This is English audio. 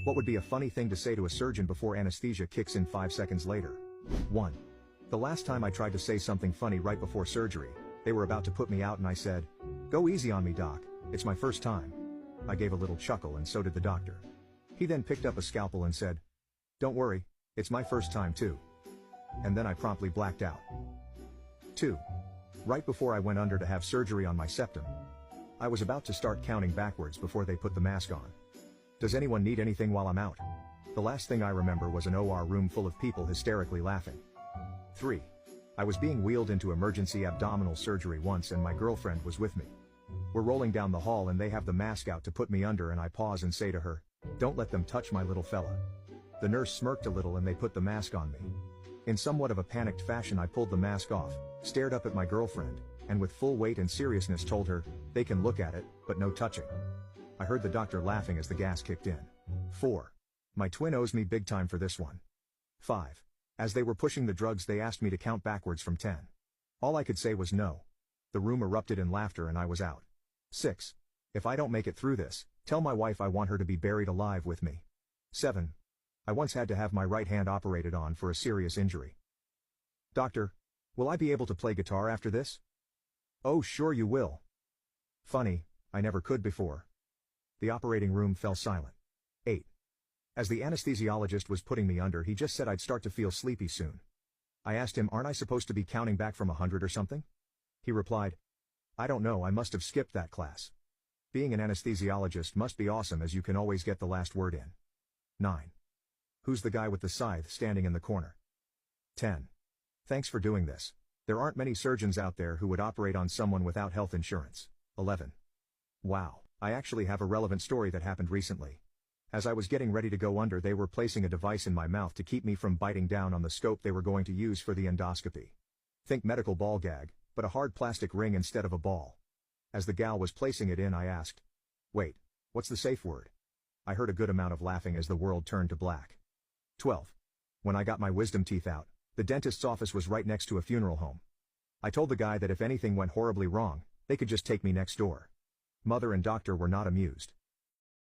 What would be a funny thing to say to a surgeon before anesthesia kicks in 5 seconds later? 1. The last time I tried to say something funny right before surgery, they were about to put me out and I said, "Go easy on me, doc, it's my first time." I gave a little chuckle and so did the doctor. He then picked up a scalpel and said, "Don't worry, it's my first time too." And then I promptly blacked out. 2. Right before I went under to have surgery on my septum, I was about to start counting backwards before they put the mask on. Does anyone need anything while I'm out? The last thing I remember was an OR room full of people hysterically laughing. 3. I was being wheeled into emergency abdominal surgery once and my girlfriend was with me. We're rolling down the hall and they have the mask out to put me under and I pause and say to her, "Don't let them touch my little fella." The nurse smirked a little and they put the mask on me. In somewhat of a panicked fashion I pulled the mask off, stared up at my girlfriend, and with full weight and seriousness told her, "They can look at it, but no touching." I heard the doctor laughing as the gas kicked in. 4. My twin owes me big time for this one. 5. As they were pushing the drugs they asked me to count backwards from 10. All I could say was no. The room erupted in laughter and I was out. 6. If I don't make it through this, tell my wife I want her to be buried alive with me. 7. I once had to have my right hand operated on for a serious injury. "Doctor, will I be able to play guitar after this?" "Oh sure you will." Funny, I never could before. The operating room fell silent. 8. As the anesthesiologist was putting me under he just said I'd start to feel sleepy soon. I asked him, "Aren't I supposed to be counting back from 100 or something?" He replied, "I don't know, I must have skipped that class." Being an anesthesiologist must be awesome as you can always get the last word in. 9. Who's the guy with the scythe standing in the corner? 10. Thanks for doing this. There aren't many surgeons out there who would operate on someone without health insurance. 11. Wow, I actually have a relevant story that happened recently. As I was getting ready to go under they were placing a device in my mouth to keep me from biting down on the scope they were going to use for the endoscopy. Think medical ball gag, but a hard plastic ring instead of a ball. As the gal was placing it in I asked, "Wait, what's the safe word?" I heard a good amount of laughing as the world turned to black. 12. When I got my wisdom teeth out, the dentist's office was right next to a funeral home. I told the guy that if anything went horribly wrong, they could just take me next door. Mother and doctor were not amused.